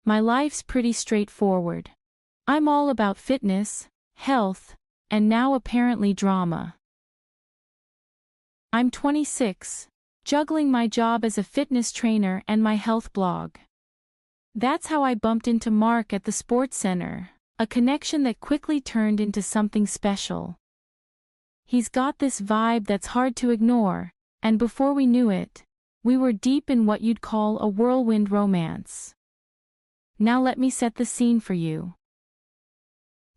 My life's pretty straightforward. I'm all about fitness, health, and now apparently drama. I'm 26, juggling my job as a fitness trainer and my health blog. That's how I bumped into Mark at the sports center, a connection that quickly turned into something special. He's got this vibe that's hard to ignore, and before we knew it, we were deep in what you'd call a whirlwind romance. Now let me set the scene for you.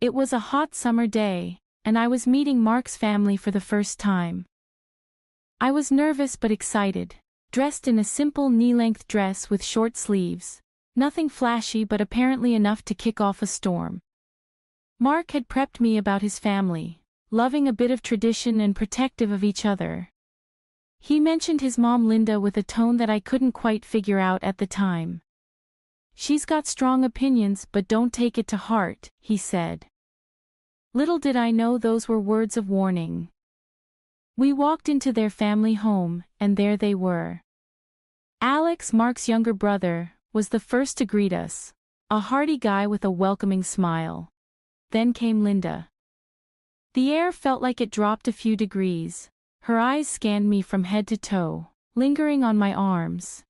It was a hot summer day, and I was meeting Mark's family for the first time. I was nervous but excited, dressed in a simple knee-length dress with short sleeves, nothing flashy but apparently enough to kick off a storm. Mark had prepped me about his family, loving a bit of tradition and protective of each other. He mentioned his mom Linda with a tone that I couldn't quite figure out at the time. "She's got strong opinions but don't take it to heart," he said. Little did I know those were words of warning. We walked into their family home, and there they were. Alex, Mark's younger brother, was the first to greet us, a hearty guy with a welcoming smile. Then came Linda. The air felt like it dropped a few degrees. Her eyes scanned me from head to toe, lingering on my arms.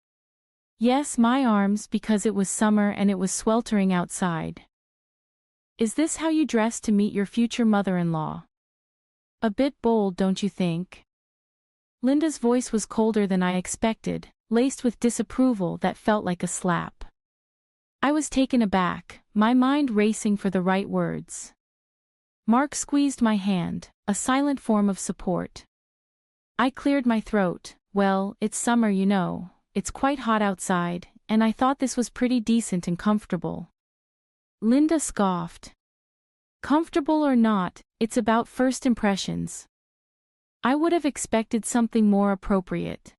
Yes, my arms, because it was summer and it was sweltering outside. "Is this how you dress to meet your future mother-in-law? A bit bold, don't you think?" Linda's voice was colder than I expected, laced with disapproval that felt like a slap. I was taken aback, my mind racing for the right words. Mark squeezed my hand, a silent form of support. I cleared my throat. "Well, it's summer, you know. It's quite hot outside, and I thought this was pretty decent and comfortable." Linda scoffed. "Comfortable or not, it's about first impressions. I would have expected something more appropriate."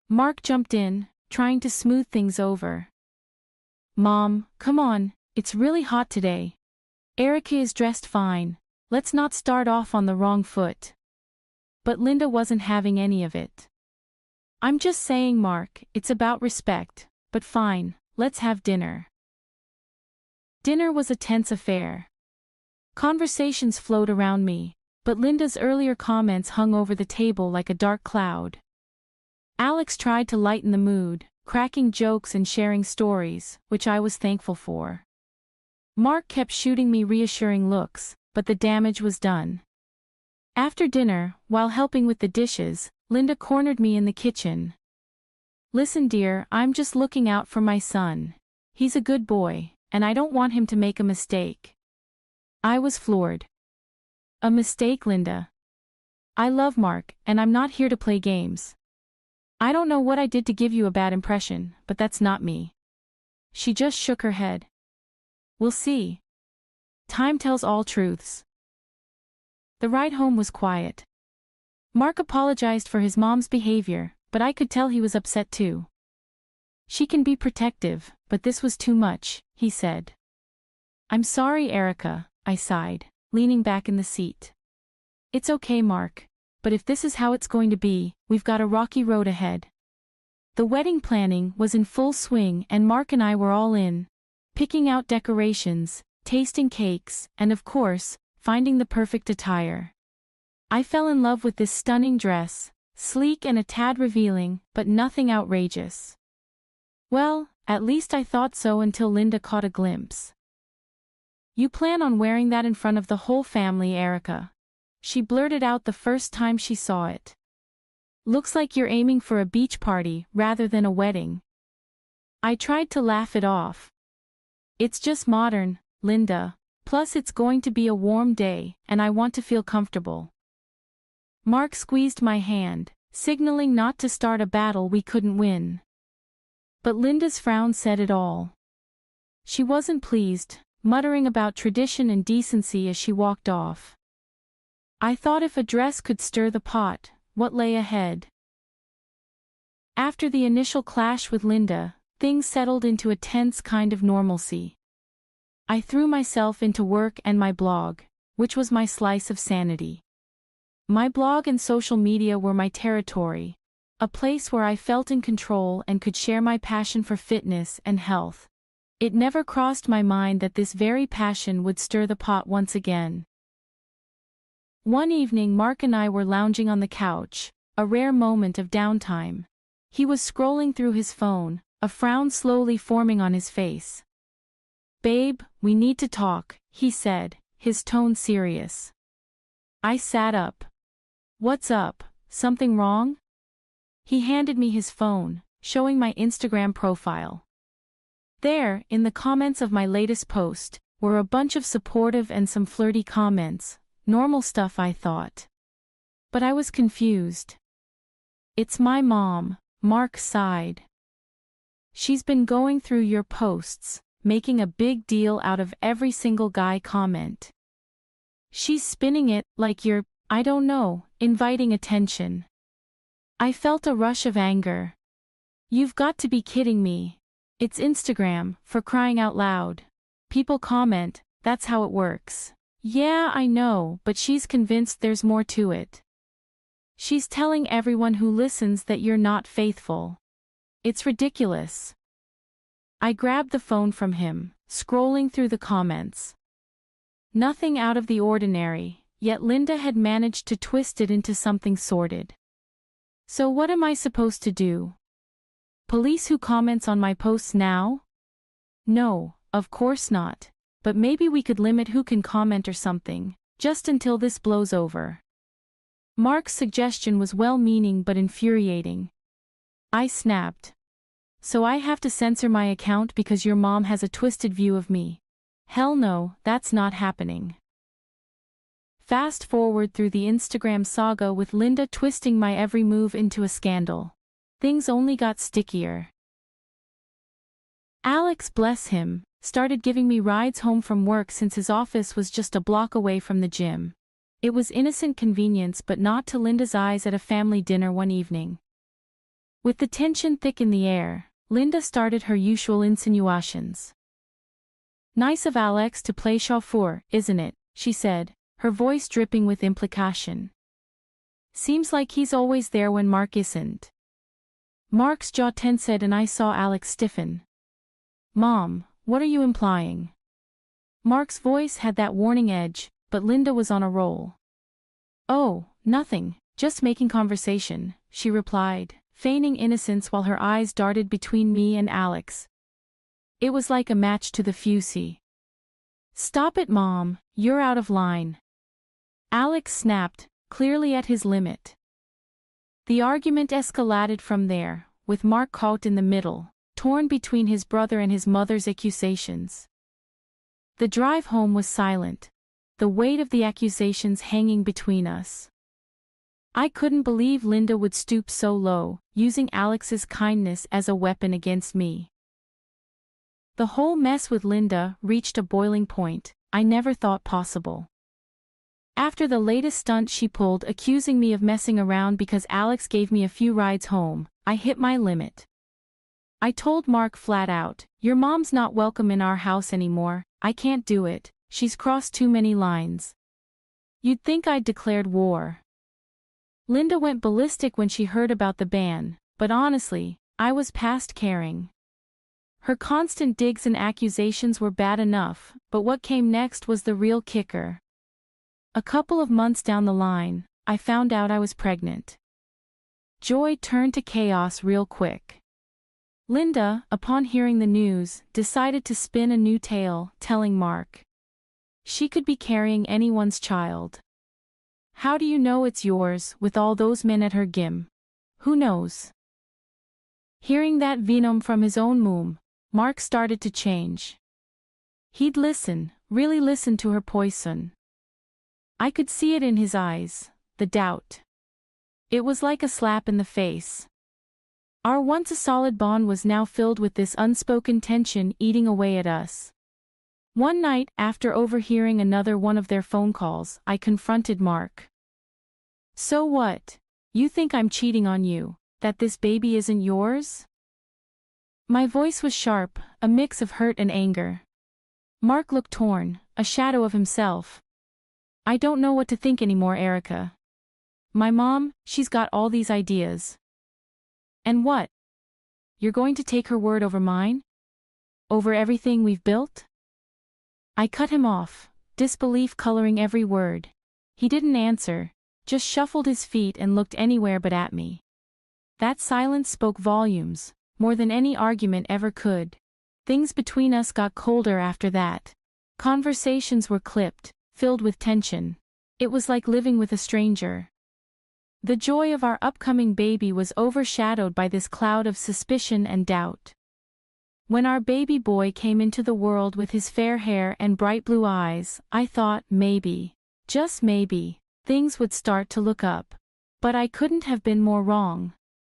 Mark jumped in, trying to smooth things over. "Mom, come on, it's really hot today. Erica is dressed fine, let's not start off on the wrong foot." But Linda wasn't having any of it. "I'm just saying, Mark, it's about respect, but fine, let's have dinner." Dinner was a tense affair. Conversations flowed around me, but Linda's earlier comments hung over the table like a dark cloud. Alex tried to lighten the mood, cracking jokes and sharing stories, which I was thankful for. Mark kept shooting me reassuring looks, but the damage was done. After dinner, while helping with the dishes, Linda cornered me in the kitchen. "Listen, dear, I'm just looking out for my son. He's a good boy, and I don't want him to make a mistake." I was floored. "A mistake, Linda? I love Mark, and I'm not here to play games. I don't know what I did to give you a bad impression, but that's not me." She just shook her head. "We'll see. Time tells all truths." The ride home was quiet. Mark apologized for his mom's behavior, but I could tell he was upset too. "She can be protective, but this was too much," he said. "I'm sorry, Erica," I sighed, leaning back in the seat. "It's okay, Mark, but if this is how it's going to be, we've got a rocky road ahead." The wedding planning was in full swing and Mark and I were all in, picking out decorations, tasting cakes, and of course, finding the perfect attire. I fell in love with this stunning dress, sleek and a tad revealing, but nothing outrageous. Well, at least I thought so until Linda caught a glimpse. "You plan on wearing that in front of the whole family, Erica?" She blurted out the first time she saw it. "Looks like you're aiming for a beach party rather than a wedding." I tried to laugh it off. "It's just modern, Linda. Plus it's going to be a warm day, and I want to feel comfortable." Mark squeezed my hand, signaling not to start a battle we couldn't win. But Linda's frown said it all. She wasn't pleased, muttering about tradition and decency as she walked off. I thought if a dress could stir the pot, what lay ahead? After the initial clash with Linda, things settled into a tense kind of normalcy. I threw myself into work and my blog, which was my slice of sanity. My blog and social media were my territory, a place where I felt in control and could share my passion for fitness and health. It never crossed my mind that this very passion would stir the pot once again. One evening Mark and I were lounging on the couch, a rare moment of downtime. He was scrolling through his phone, a frown slowly forming on his face. "Babe, we need to talk," he said, his tone serious. I sat up. "What's up? Something wrong?" He handed me his phone, showing my Instagram profile. There, in the comments of my latest post, were a bunch of supportive and some flirty comments, normal stuff I thought. But I was confused. "It's my mom," Mark sighed. "She's been going through your posts, making a big deal out of every single guy comment. She's spinning it like you're, I don't know, inviting attention." I felt a rush of anger. "You've got to be kidding me. It's Instagram, for crying out loud. People comment, that's how it works." "Yeah, I know, but she's convinced there's more to it. She's telling everyone who listens that you're not faithful. It's ridiculous." I grabbed the phone from him, scrolling through the comments. Nothing out of the ordinary, yet Linda had managed to twist it into something sordid. So what am I supposed to do? Police who comments on my posts now? No, of course not. But maybe we could limit who can comment or something, just until this blows over. Mark's suggestion was well-meaning but infuriating. I snapped. "So I have to censor my account because your mom has a twisted view of me? Hell no, that's not happening." Fast forward through the Instagram saga with Linda twisting my every move into a scandal. Things only got stickier. Alex, bless him, started giving me rides home from work since his office was just a block away from the gym. It was innocent convenience, but not to Linda's eyes at a family dinner one evening. With the tension thick in the air, Linda started her usual insinuations. "Nice of Alex to play chauffeur, isn't it?" she said, her voice dripping with implication. "Seems like he's always there when Mark isn't." Mark's jaw tensed and I saw Alex stiffen. "Mom, what are you implying?" Mark's voice had that warning edge, but Linda was on a roll. "Oh, nothing, just making conversation," she replied, feigning innocence while her eyes darted between me and Alex. It was like a match to the fusee. "Stop it, Mom, you're out of line." Alex snapped, clearly at his limit. The argument escalated from there, with Mark caught in the middle, torn between his brother and his mother's accusations. The drive home was silent, the weight of the accusations hanging between us. I couldn't believe Linda would stoop so low, using Alex's kindness as a weapon against me. The whole mess with Linda reached a boiling point I never thought possible. After the latest stunt she pulled accusing me of messing around because Alex gave me a few rides home, I hit my limit. I told Mark flat out, "Your mom's not welcome in our house anymore, I can't do it, she's crossed too many lines." You'd think I'd declared war. Linda went ballistic when she heard about the ban, but honestly, I was past caring. Her constant digs and accusations were bad enough, but what came next was the real kicker. A couple of months down the line, I found out I was pregnant. Joy turned to chaos real quick. Linda, upon hearing the news, decided to spin a new tale, telling Mark she could be carrying anyone's child. "How do you know it's yours, with all those men at her gym? Who knows?" Hearing that venom from his own mum, Mark started to change. He'd listen, really listen to her poison. I could see it in his eyes, the doubt. It was like a slap in the face. Our once a solid bond was now filled with this unspoken tension eating away at us. One night, after overhearing another one of their phone calls, I confronted Mark. "So what? You think I'm cheating on you, that this baby isn't yours?" My voice was sharp, a mix of hurt and anger. Mark looked torn, a shadow of himself. "I don't know what to think anymore, Erica. My mom, she's got all these ideas." "And what? You're going to take her word over mine?" Over everything we've built? I cut him off, disbelief coloring every word. He didn't answer, just shuffled his feet and looked anywhere but at me. That silence spoke volumes, more than any argument ever could. Things between us got colder after that. Conversations were clipped, filled with tension. It was like living with a stranger. The joy of our upcoming baby was overshadowed by this cloud of suspicion and doubt. When our baby boy came into the world with his fair hair and bright blue eyes, I thought maybe, just maybe, things would start to look up. But I couldn't have been more wrong.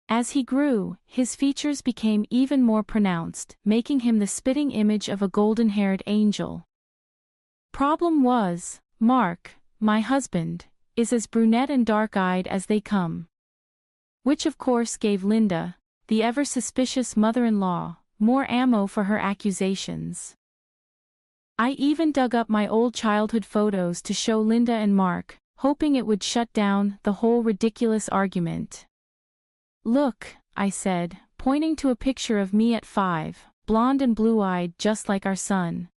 As he grew, his features became even more pronounced, making him the spitting image of a golden-haired angel. Problem was, Mark, my husband, is as brunette and dark-eyed as they come. Which of course gave Linda, the ever-suspicious mother-in-law, more ammo for her accusations. I even dug up my old childhood photos to show Linda and Mark, hoping it would shut down the whole ridiculous argument. Look, I said, pointing to a picture of me at 5, blonde and blue-eyed just like our son.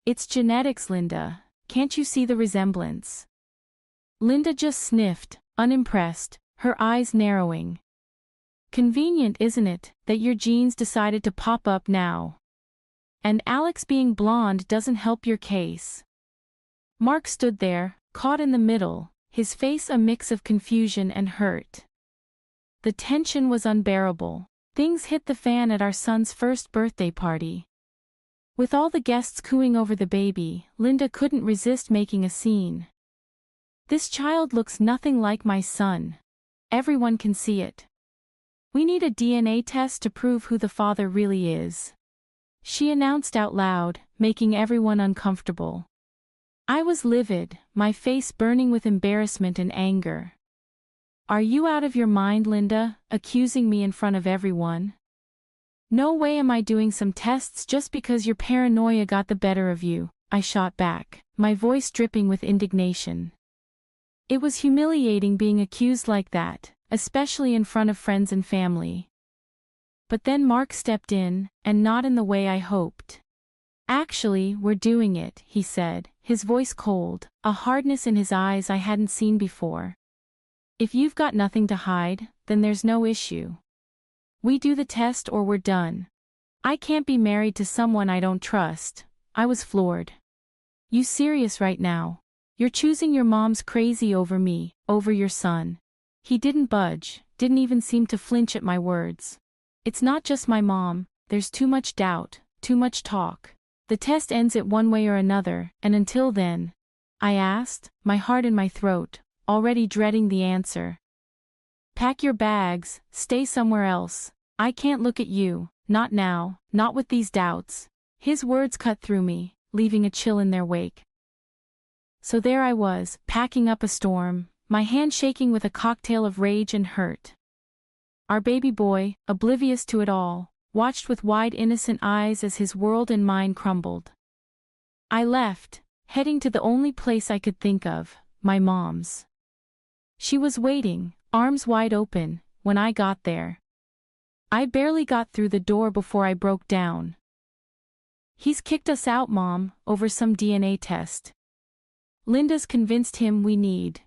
It's genetics, Linda, can't you see the resemblance? Linda just sniffed, unimpressed, her eyes narrowing. Convenient, isn't it, that your genes decided to pop up now? And Alex being blonde doesn't help your case. Mark stood there, caught in the middle, his face a mix of confusion and hurt. The tension was unbearable. Things hit the fan at our son's first birthday party. With all the guests cooing over the baby, Linda couldn't resist making a scene. This child looks nothing like my son. Everyone can see it. We need a DNA test to prove who the father really is. She announced out loud, making everyone uncomfortable. I was livid, my face burning with embarrassment and anger. Are you out of your mind, Linda, accusing me in front of everyone? No way am I doing some tests just because your paranoia got the better of you, I shot back, my voice dripping with indignation. It was humiliating being accused like that, especially in front of friends and family. But then Mark stepped in, and not in the way I hoped. Actually, we're doing it, he said, his voice cold, a hardness in his eyes I hadn't seen before. If you've got nothing to hide, then there's no issue. We do the test or we're done. I can't be married to someone I don't trust. I was floored. You serious right now? You're choosing your mom's crazy over me, over your son. He didn't budge, didn't even seem to flinch at my words. It's not just my mom, there's too much doubt, too much talk. The test ends it one way or another, and until then, I asked, my heart in my throat, already dreading the answer. Pack your bags, stay somewhere else. I can't look at you, not now, not with these doubts. His words cut through me, leaving a chill in their wake. So there I was, packing up a storm, my hand shaking with a cocktail of rage and hurt. Our baby boy, oblivious to it all, watched with wide innocent eyes as his world and mine crumbled. I left, heading to the only place I could think of, my mom's. She was waiting, arms wide open, when I got there. I barely got through the door before I broke down. He's kicked us out, Mom, over some DNA test. Linda's convinced him we need.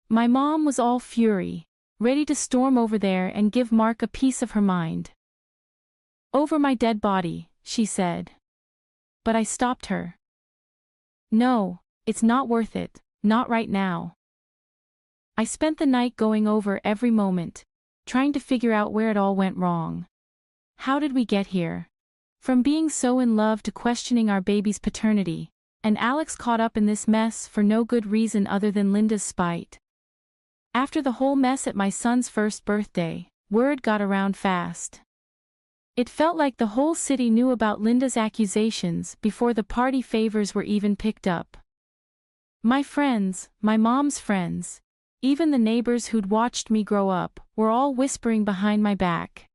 My mom was all fury, ready to storm over there and give Mark a piece of her mind. Over my dead body, she said. But I stopped her. No, it's not worth it, not right now. I spent the night going over every moment, trying to figure out where it all went wrong. How did we get here? From being so in love to questioning our baby's paternity, and Alex caught up in this mess for no good reason other than Linda's spite. After the whole mess at my son's first birthday, word got around fast. It felt like the whole city knew about Linda's accusations before the party favors were even picked up. My friends, my mom's friends, even the neighbors who'd watched me grow up, were all whispering behind my back.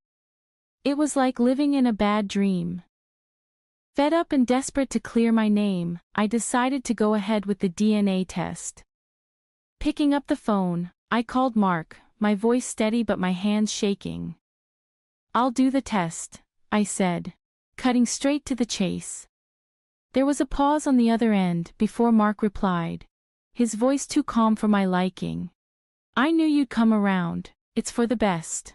It was like living in a bad dream. Fed up and desperate to clear my name, I decided to go ahead with the DNA test. Picking up the phone, I called Mark, my voice steady but my hands shaking. I'll do the test, I said. cutting straight to the chase. There was a pause on the other end before Mark replied, his voice too calm for my liking. I knew you'd come around, it's for the best.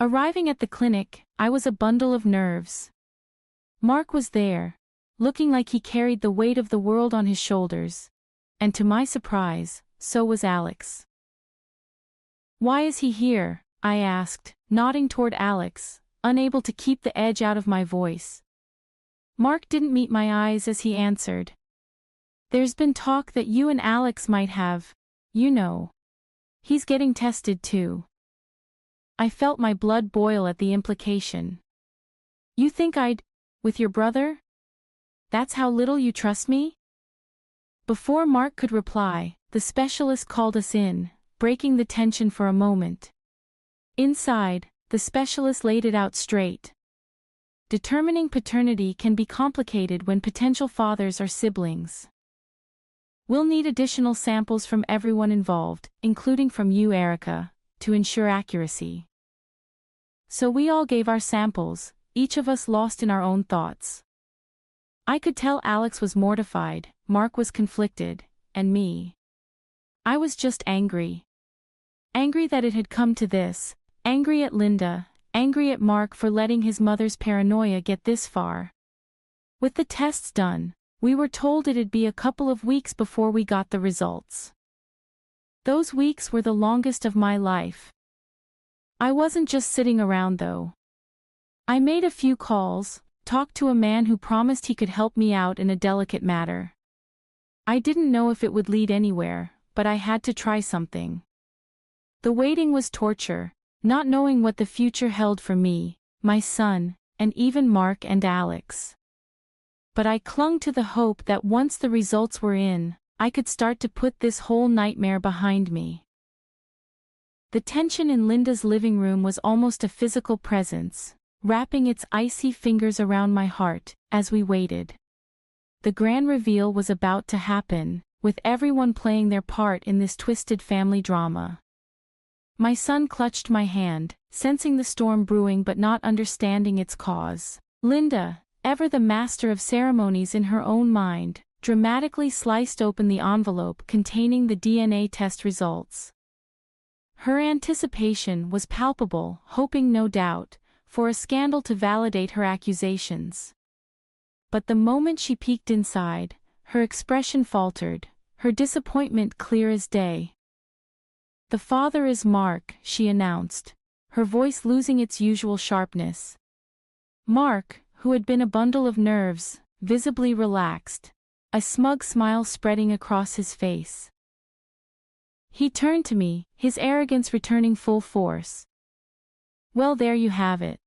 Arriving at the clinic, I was a bundle of nerves. Mark was there, looking like he carried the weight of the world on his shoulders. And to my surprise, so was Alex. Why is he here? I asked, nodding toward Alex, unable to keep the edge out of my voice. Mark didn't meet my eyes as he answered. There's been talk that you and Alex might have, you know. He's getting tested too. I felt my blood boil at the implication. You think with your brother? That's how little you trust me? Before Mark could reply, the specialist called us in, breaking the tension for a moment. Inside, the specialist laid it out straight. Determining paternity can be complicated when potential fathers are siblings. We'll need additional samples from everyone involved, including from you, Erica, to ensure accuracy. So we all gave our samples, each of us lost in our own thoughts. I could tell Alex was mortified, Mark was conflicted, and me. I was just angry. Angry that it had come to this, angry at Linda, angry at Mark for letting his mother's paranoia get this far. With the tests done, we were told it'd be a couple of weeks before we got the results. Those weeks were the longest of my life. I wasn't just sitting around though. I made a few calls, talked to a man who promised he could help me out in a delicate matter. I didn't know if it would lead anywhere, but I had to try something. The waiting was torture, not knowing what the future held for me, my son, and even Mark and Alex. But I clung to the hope that once the results were in, I could start to put this whole nightmare behind me. The tension in Linda's living room was almost a physical presence, wrapping its icy fingers around my heart, as we waited. The grand reveal was about to happen, with everyone playing their part in this twisted family drama. My son clutched my hand, sensing the storm brewing but not understanding its cause. Linda, ever the master of ceremonies in her own mind, dramatically sliced open the envelope containing the DNA test results. Her anticipation was palpable, hoping no doubt, for a scandal to validate her accusations. But the moment she peeked inside, her expression faltered, her disappointment clear as day. The father is Mark, she announced, her voice losing its usual sharpness. Mark, who had been a bundle of nerves, visibly relaxed, a smug smile spreading across his face. He turned to me, his arrogance returning full force. Well, there you have it.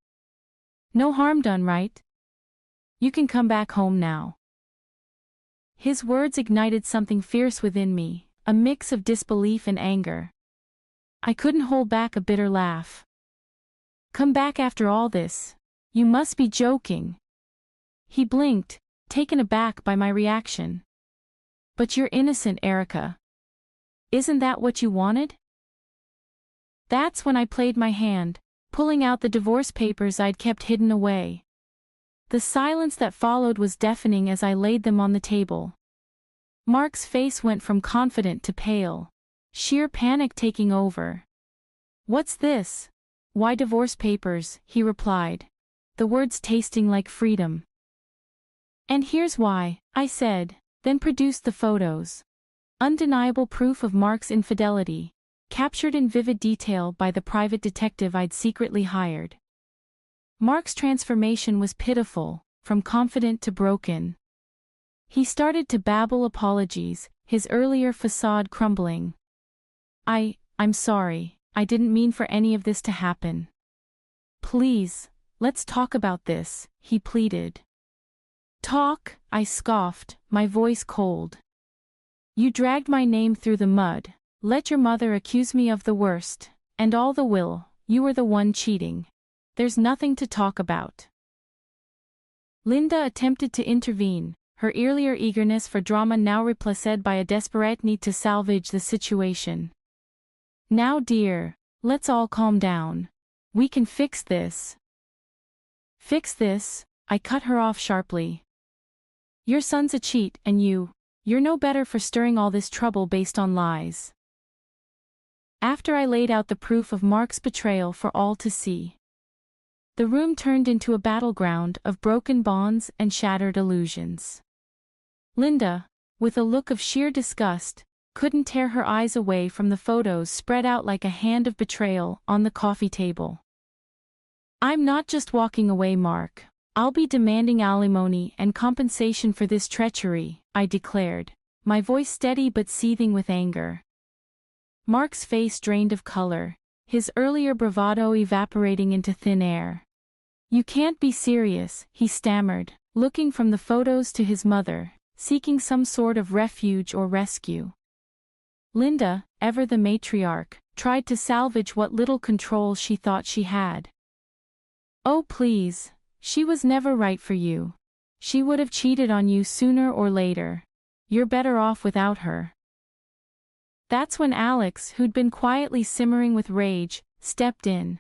No harm done, right? You can come back home now. His words ignited something fierce within me, a mix of disbelief and anger. I couldn't hold back a bitter laugh. Come back after all this? You must be joking. He blinked, taken aback by my reaction. But you're innocent, Erica. Isn't that what you wanted? That's when I played my hand, pulling out the divorce papers I'd kept hidden away. The silence that followed was deafening as I laid them on the table. Mark's face went from confident to pale, sheer panic taking over. What's this? Why divorce papers? He replied, the words tasting like freedom. And here's why, I said, then produced the photos. Undeniable proof of Mark's infidelity, captured in vivid detail by the private detective I'd secretly hired. Mark's transformation was pitiful, from confident to broken. He started to babble apologies, his earlier facade crumbling. I'm sorry, I didn't mean for any of this to happen. Please, let's talk about this, he pleaded. Talk, I scoffed, my voice cold. You dragged my name through the mud, let your mother accuse me of the worst, and all the will, you were the one cheating. There's nothing to talk about. Linda attempted to intervene, her earlier eagerness for drama now replaced by a desperate need to salvage the situation. Now dear, let's all calm down. We can fix this. Fix this, I cut her off sharply. Your son's a cheat and you're no better for stirring all this trouble based on lies. After I laid out the proof of Mark's betrayal for all to see, the room turned into a battleground of broken bonds and shattered illusions. Linda, with a look of sheer disgust, couldn't tear her eyes away from the photos spread out like a hand of betrayal on the coffee table. I'm not just walking away, Mark. I'll be demanding alimony and compensation for this treachery, I declared, my voice steady but seething with anger. Mark's face drained of color, his earlier bravado evaporating into thin air. You can't be serious, he stammered, looking from the photos to his mother, seeking some sort of refuge or rescue. Linda, ever the matriarch, tried to salvage what little control she thought she had. Oh please, she was never right for you. She would have cheated on you sooner or later. You're better off without her. That's when Alex, who'd been quietly simmering with rage, stepped in.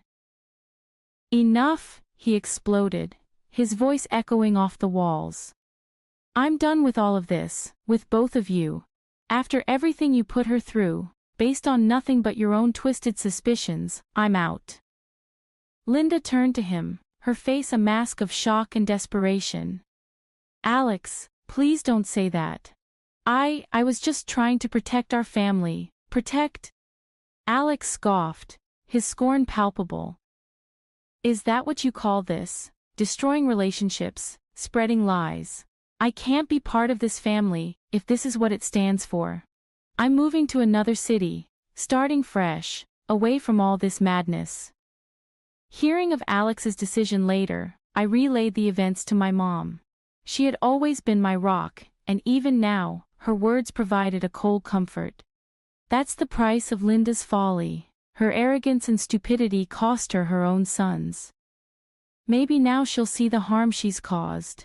Enough, he exploded, his voice echoing off the walls. I'm done with all of this, with both of you. After everything you put her through, based on nothing but your own twisted suspicions, I'm out. Linda turned to him, her face a mask of shock and desperation. Alex, please don't say that. I was just trying to protect our family, protect. Alex scoffed, his scorn palpable. Is that what you call this? Destroying relationships, spreading lies. I can't be part of this family, if this is what it stands for. I'm moving to another city, starting fresh, away from all this madness. Hearing of Alex's decision later, I relayed the events to my mom. She had always been my rock, and even now, her words provided a cold comfort. That's the price of Linda's folly. Her arrogance and stupidity cost her her own sons. Maybe now she'll see the harm she's caused.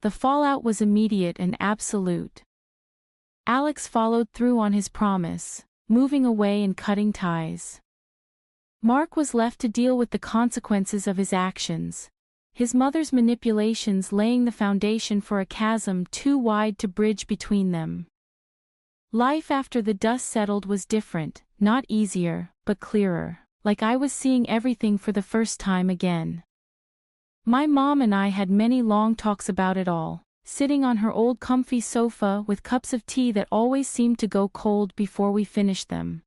The fallout was immediate and absolute. Alex followed through on his promise, moving away and cutting ties. Mark was left to deal with the consequences of his actions, his mother's manipulations laying the foundation for a chasm too wide to bridge between them. Life after the dust settled was different, not easier, but clearer, like I was seeing everything for the first time again. My mom and I had many long talks about it all, sitting on her old comfy sofa with cups of tea that always seemed to go cold before we finished them.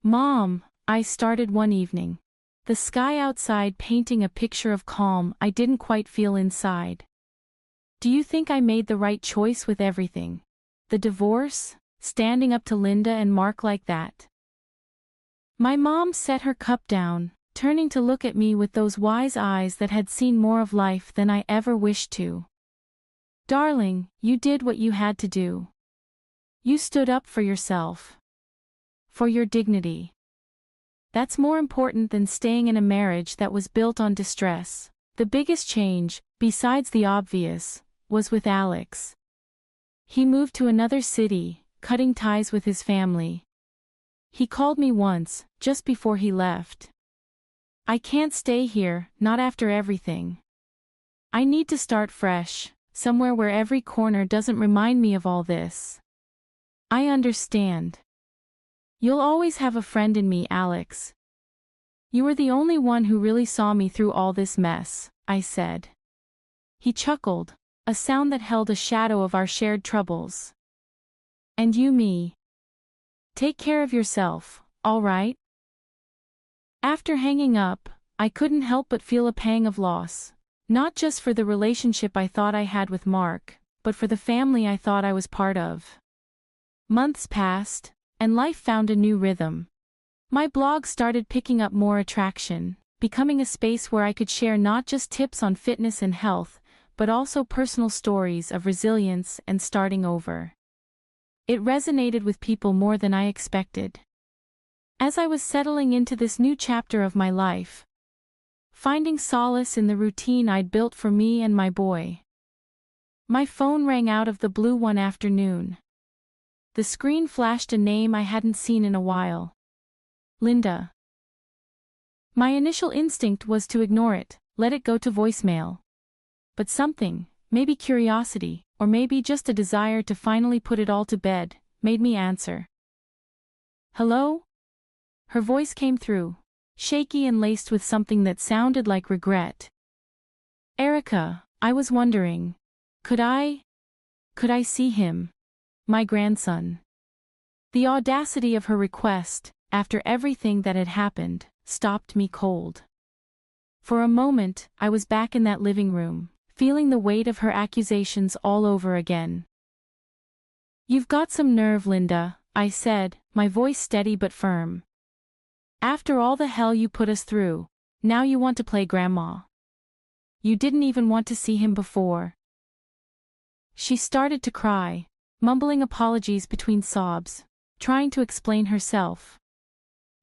Mom, I started one evening. The sky outside painting a picture of calm I didn't quite feel inside. Do you think I made the right choice with everything? The divorce? Standing up to Linda and Mark like that? My mom set her cup down, turning to look at me with those wise eyes that had seen more of life than I ever wished to. Darling, you did what you had to do. You stood up for yourself. For your dignity. That's more important than staying in a marriage that was built on distress. The biggest change, besides the obvious, was with Alex. He moved to another city, cutting ties with his family. He called me once, just before he left. I can't stay here, not after everything. I need to start fresh, somewhere where every corner doesn't remind me of all this. I understand. You'll always have a friend in me, Alex. You were the only one who really saw me through all this mess, I said. He chuckled, a sound that held a shadow of our shared troubles. And you me. Take care of yourself, all right? After hanging up, I couldn't help but feel a pang of loss, not just for the relationship I thought I had with Mark, but for the family I thought I was part of. Months passed, and life found a new rhythm. My blog started picking up more attraction, becoming a space where I could share not just tips on fitness and health, but also personal stories of resilience and starting over. It resonated with people more than I expected. As I was settling into this new chapter of my life, finding solace in the routine I'd built for me and my boy, my phone rang out of the blue one afternoon. The screen flashed a name I hadn't seen in a while. Linda. My initial instinct was to ignore it, let it go to voicemail. But something, maybe curiosity, or maybe just a desire to finally put it all to bed, made me answer. Hello? Her voice came through, shaky and laced with something that sounded like regret. Erica, I was wondering, could I see him? My grandson. The audacity of her request, after everything that had happened, stopped me cold. For a moment, I was back in that living room, feeling the weight of her accusations all over again. You've got some nerve, Linda, I said, my voice steady but firm. After all the hell you put us through, now you want to play grandma. You didn't even want to see him before. She started to cry, mumbling apologies between sobs, trying to explain herself.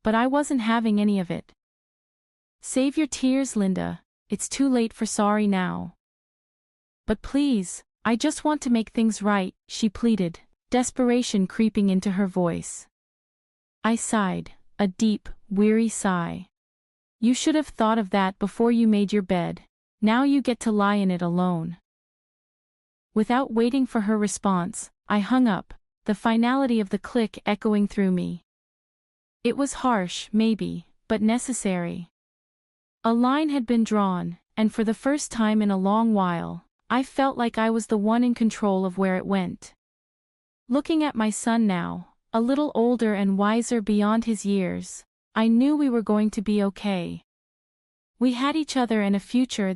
But I wasn't having any of it. Save your tears, Linda, it's too late for sorry now. But please, I just want to make things right, she pleaded, desperation creeping into her voice. I sighed, a deep, weary sigh. You should have thought of that before you made your bed. Now you get to lie in it alone. Without waiting for her response, I hung up, the finality of the click echoing through me. It was harsh, maybe, but necessary. A line had been drawn, and for the first time in a long while, I felt like I was the one in control of where it went. Looking at my son now, a little older and wiser beyond his years, I knew we were going to be okay. We had each other and a future that